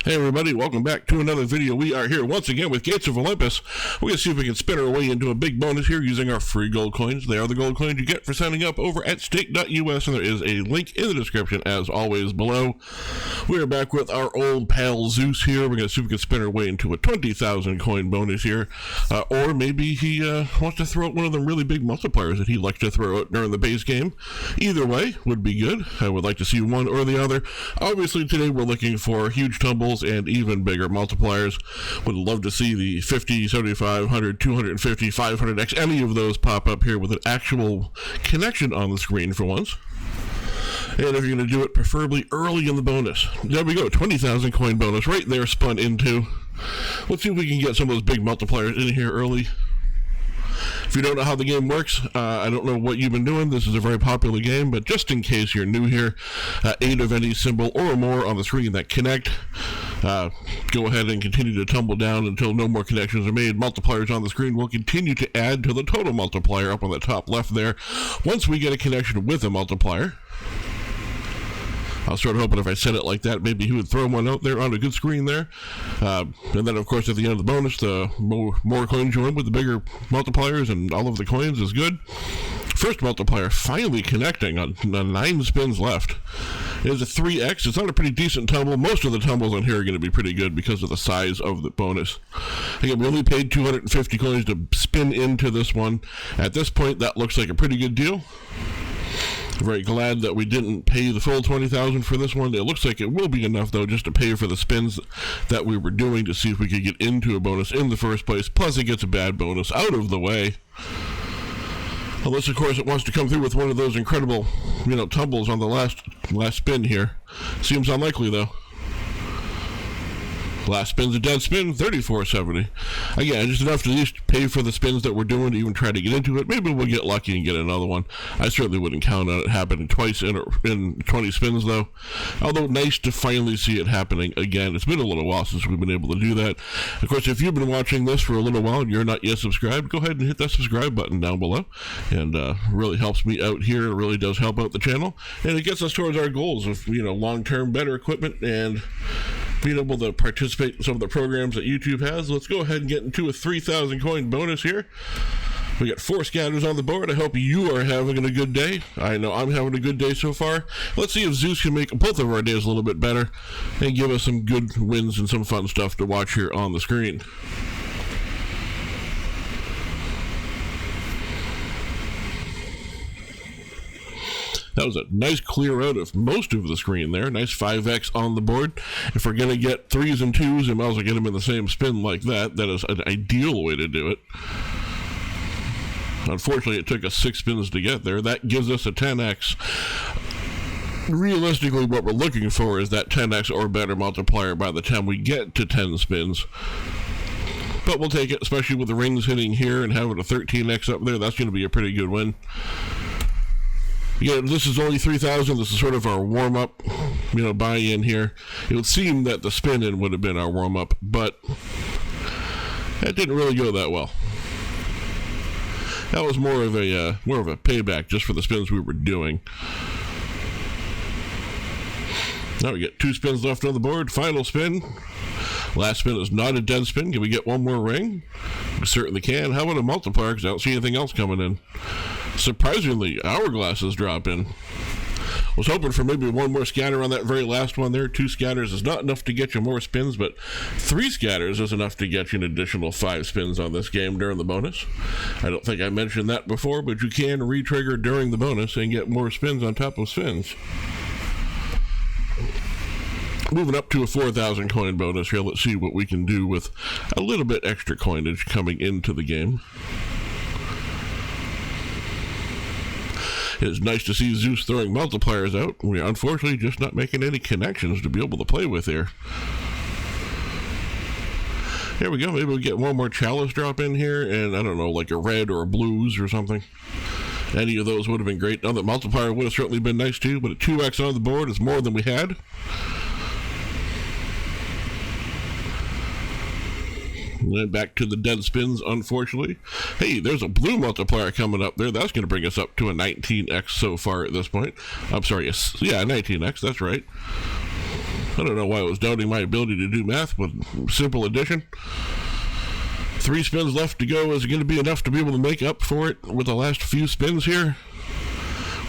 Hey everybody, welcome back to another video. We are here once again with Gates of Olympus. We're going to see if we can spin our way into a big bonus here using our free gold coins. They are the gold coins you get for signing up over at stake.us, and there is a link in the description as always below. We are back with our old pal Zeus here. We're going to see if we can spin our way into a 20,000 coin bonus here. Or maybe he wants to throw out one of the really big multipliers that he likes to throw out during the base game. Either way would be good. I would like to see one or the other. Obviously today we're looking for huge tumbles and even bigger multipliers. Would love to see the 50, 75, 100, 250, 500x, any of those pop up here with an actual connection on the screen for once. And if you're going to do it, preferably early in the bonus. There we go, 20,000 coin bonus right there spun into. Let's see if we can get some of those big multipliers in here early. If you don't know how the game works, I don't know what you've been doing. This is a very popular game, but just in case you're new here, 8 of any symbol or more on the screen that connect. Go ahead and continue to tumble down until no more connections are made. Multipliers on the screen will continue to add to the total multiplier up on the top left there. Once we get a connection with a multiplier, I was sort of hoping if I said it like that, maybe he would throw one out there on a good screen there. And then, of course, at the end of the bonus, the more coins you win with the bigger multipliers and all of the coins is good. First multiplier finally connecting on 9 spins left. It is a 3x. It's on a pretty decent tumble. Most of the tumbles on here are going to be pretty good because of the size of the bonus. Again, we only paid 250 coins to spin into this one. At this point, that looks like a pretty good deal. Very glad that we didn't pay the full 20,000 for this one. It looks like it will be enough though just to pay for the spins that we were doing to see if we could get into a bonus in the first place. Plus it gets a bad bonus out of the way. Unless of course it wants to come through with one of those incredible, tumbles on the last spin here. Seems unlikely though. Last spin's a dead spin, 34.70. Again, just enough to at least pay for the spins that we're doing to even try to get into it. Maybe we'll get lucky and get another one. I certainly wouldn't count on it happening twice in 20 spins, though. Although, nice to finally see it happening again. It's been a little while since we've been able to do that. Of course, if you've been watching this for a little while and you're not yet subscribed, go ahead and hit that subscribe button down below. And really helps me out here. It really does help out the channel. And it gets us towards our goals of, long-term better equipment and being able to participate in some of the programs that YouTube has. Let's go ahead and get into a 3,000 coin bonus here. We got 4 scatters on the board. I hope you are having a good day. I know I'm having a good day so far. Let's see if Zeus can make both of our days a little bit better and give us some good wins and some fun stuff to watch here on the screen. That was a nice clear out of most of the screen there. Nice 5x on the board. If we're going to get 3s and 2s, we might as well get them in the same spin like that. That is an ideal way to do it. Unfortunately, it took us 6 spins to get there. That gives us a 10x. Realistically, what we're looking for is that 10x or better multiplier by the time we get to 10 spins. But we'll take it, especially with the rings hitting here and having a 13x up there. That's going to be a pretty good win. Yeah, this is only 3,000. This is sort of our warm-up, buy-in here. It would seem that the spin-in would have been our warm-up, but that didn't really go that well. That was more of a payback just for the spins we were doing. Now we get 2 spins left on the board. Final spin. Last spin is not a dead spin. Can we get one more ring? We certainly can. How about a multiplier? Because I don't see anything else coming in. Surprisingly, hourglasses drop in. Was hoping for maybe one more scatter on that very last one there. 2 scatters is not enough to get you more spins, but 3 scatters is enough to get you an additional 5 spins on this game during the bonus. I don't think I mentioned that before, but you can re-trigger during the bonus and get more spins on top of spins. Moving up to a 4,000 coin bonus here. Let's see what we can do with a little bit extra coinage coming into the game. It's nice to see Zeus throwing multipliers out. We're unfortunately just not making any connections to be able to play with here. Here we go. Maybe we'll get one more chalice drop in here, and I don't know, like a red or a blues or something. Any of those would have been great. Now, the multiplier would have certainly been nice too, but a 2x on the board is more than we had. And then back to the dead spins, unfortunately. Hey, there's a blue multiplier coming up there. That's going to bring us up to a 19x so far at this point. I'm sorry, yeah, 19x, that's right. I don't know why I was doubting my ability to do math with simple addition. 3 spins left to go. Is it going to be enough to be able to make up for it with the last few spins here?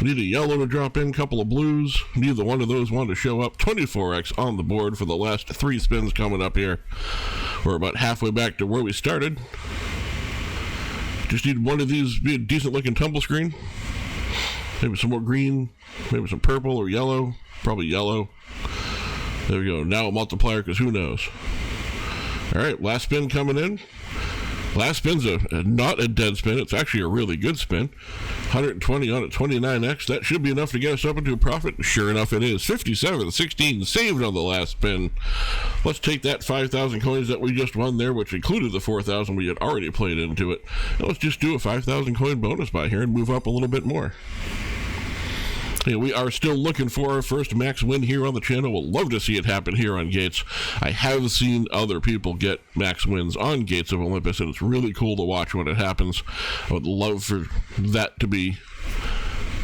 We need a yellow to drop in, couple of blues. Neither one of those want to show up. 24x on the board for the last 3 spins coming up here. We're about halfway back to where we started. Just need one of these to be a decent looking tumble screen. Maybe some more green, maybe some purple or yellow. Probably yellow. There we go. Now a multiplier, because who knows. All right, last spin coming in. Last spin's not a dead spin. It's actually a really good spin. 120 on a 29x. That should be enough to get us up into a profit. Sure enough, it is. 57.16 saved on the last spin. Let's take that 5,000 coins that we just won there, which included the 4,000 we had already played into it. And let's just do a 5,000 coin bonus buy here and move up a little bit more. Yeah, we are still looking for our first max win here on the channel. We'll love to see it happen here on Gates. I have seen other people get max wins on Gates of Olympus, and it's really cool to watch when it happens. I would love for that to be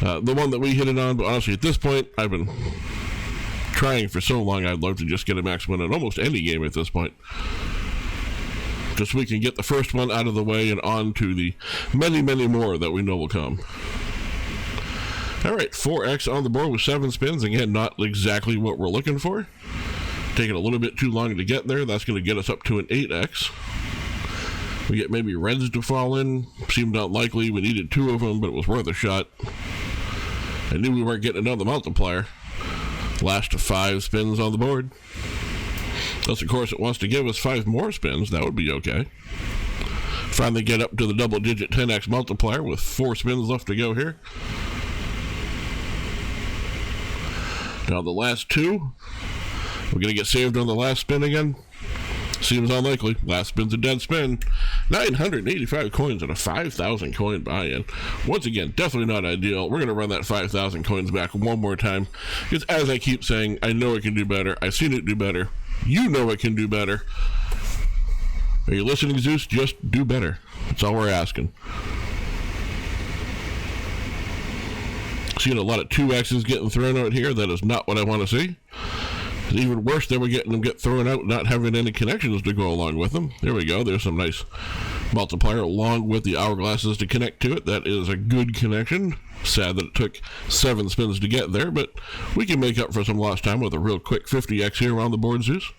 the one that we hit it on, but honestly, at this point, I've been trying for so long, I'd love to just get a max win in almost any game at this point. Just so we can get the first one out of the way and on to the many, many more that we know will come. All right, 4x on the board with 7 spins. Again, not exactly what we're looking for. Taking a little bit too long to get there. That's going to get us up to an 8x. We get maybe reds to fall in. Seemed unlikely. We needed 2 of them, but it was worth a shot. I knew we weren't getting another multiplier. Last 5 spins on the board. Unless, of course, it wants to give us 5 more spins. That would be okay. Finally get up to the double-digit 10x multiplier with 4 spins left to go here. Now the last 2, we're going to get saved on the last spin again. Seems unlikely. Last spin's a dead spin. 985 coins and a 5,000 coin buy-in. Once again, definitely not ideal. We're going to run that 5,000 coins back one more time. Because as I keep saying, I know it can do better. I've seen it do better. You know it can do better. Are you listening, Zeus? Just do better. That's all we're asking. Seeing a lot of 2x's getting thrown out here. That is not what I want to see. It's even worse than we're getting them get thrown out, not having any connections to go along with them. There we go. There's some nice multiplier along with the hourglasses to connect to it. That is a good connection. Sad that it took 7 spins to get there, but we can make up for some lost time with a real quick 50x here on the board, Zeus.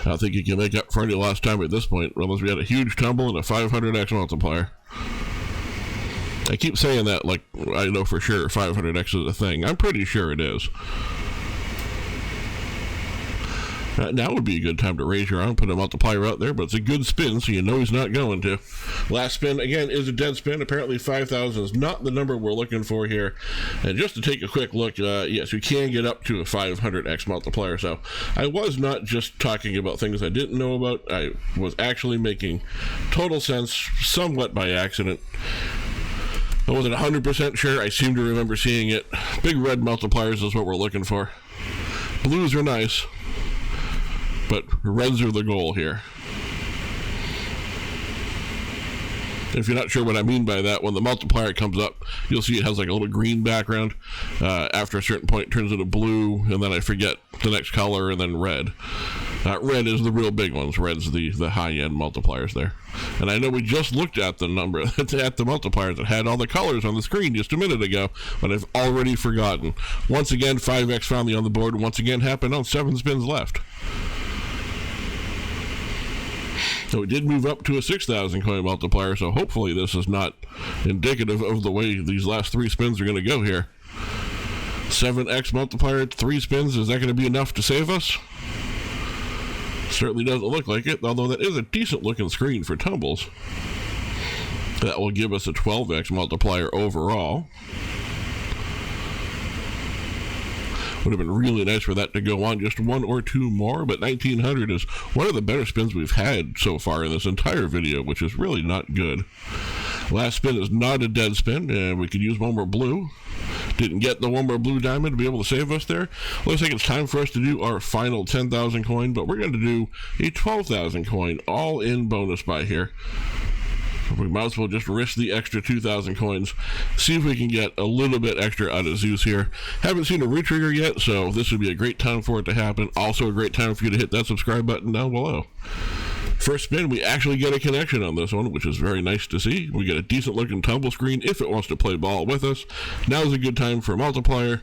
I think you can make up for any lost time at this point, unless we had a huge tumble and a 500x multiplier. I keep saying that like I know for sure 500x is a thing. I'm pretty sure it is. Now would be a good time to raise your arm, put a multiplier out there, but it's a good spin, so you know he's not going to. Last spin, again, is a dead spin. Apparently 5,000 is not the number we're looking for here. And just to take a quick look, yes, we can get up to a 500x multiplier. So I was not just talking about things I didn't know about. I was actually making total sense, somewhat by accident. I wasn't 100% sure. I seem to remember seeing it. Big red multipliers is what we're looking for. Blues are nice, but reds are the goal here. If you're not sure what I mean by that, when the multiplier comes up, you'll see it has like a little green background. After a certain point, it turns into blue, and then I forget the next color, and then red. Red is the real big ones. Red's the high-end multipliers there. And I know we just looked at the number, at the multipliers that had all the colors on the screen just a minute ago, but I've already forgotten. Once again, 5x finally on the board, and once again happened on 7 spins left. So we did move up to a 6,000 coin multiplier, so hopefully this is not indicative of the way these last 3 spins are going to go here. 7x multiplier, 3 spins, is that going to be enough to save us? Certainly doesn't look like it, although that is a decent looking screen for tumbles. That will give us a 12x multiplier overall. Would have been really nice for that to go on just 1 or 2 more, but 1900 is one of the better spins we've had so far in this entire video, which is really not good. Last spin is not a dead spin, and we could use one more blue. Didn't get the one more blue diamond to be able to save us there. Looks like it's time for us to do our final 10,000 coin, but we're going to do a 12,000 coin all-in bonus buy here. We might as well just risk the extra 2,000 coins. See if we can get a little bit extra out of Zeus here. Haven't seen a retrigger yet, so this would be a great time for it to happen. Also a great time for you to hit that subscribe button down below. First spin, we actually get a connection on this one, which is very nice to see. We get a decent looking tumble screen if it wants to play ball with us. Now's a good time for a multiplier.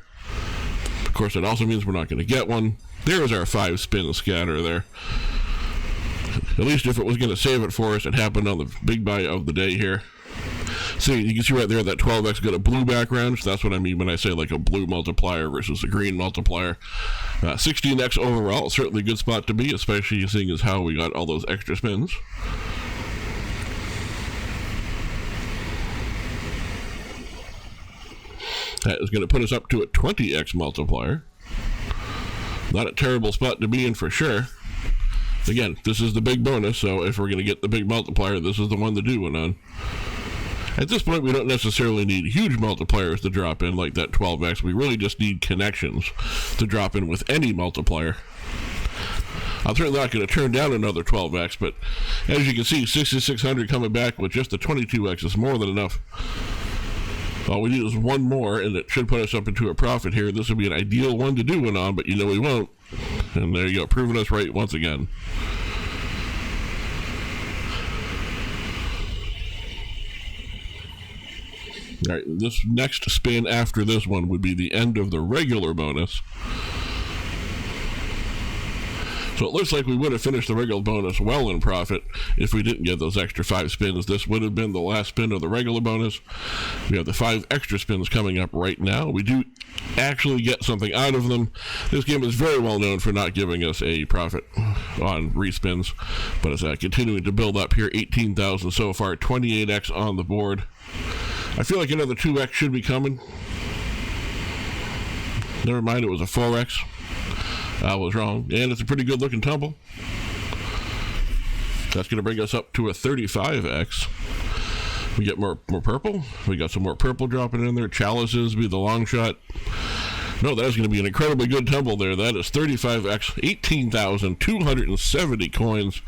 Of course, that also means we're not going to get one. There's our 5 spin scatter there. At least if it was going to save it for us, it happened on the big buy of the day here. See, you can see right there that 12x got a blue background, so that's what I mean when I say like a blue multiplier versus a green multiplier. 16x overall, certainly a good spot to be, especially seeing as how we got all those extra spins. That is going to put us up to a 20x multiplier. Not a terrible spot to be in for sure. Again, this is the big bonus, so if we're going to get the big multiplier, this is the one to do one on. At this point, we don't necessarily need huge multipliers to drop in like that 12x. We really just need connections to drop in with any multiplier. I'm certainly not going to turn down another 12x, but as you can see, 6,600 coming back with just the 22x is more than enough. All we need is one more, and it should put us up into a profit here. This would be an ideal one to do one on, but you know we won't. And there you go, proving us right once again. All right, this next spin after this one would be the end of the regular bonus. So it looks like we would have finished the regular bonus well in profit if we didn't get those extra 5 spins. This would have been the last spin of the regular bonus. We have the 5 extra spins coming up right now. We do actually get something out of them. This game is very well known for not giving us a profit on respins, but it's continuing to build up here. 18,000 so far, 28x on the board. I feel like another 2x should be coming. Never mind, it was a 4x. I was wrong, and it's a pretty good looking tumble. That's going to bring us up to a 35x. We get more purple. We got some more purple dropping in there. Chalices be the long shot. No, that is going to be an incredibly good tumble there. That is 35x, 18,270 coins,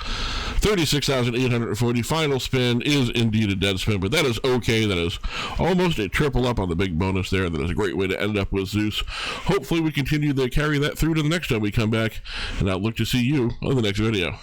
36,840. Final spin is indeed a dead spin, but that is okay. That is almost a triple up on the big bonus there. That is a great way to end up with Zeus. Hopefully we continue to carry that through to the next time we come back, and I'll look to see you on the next video.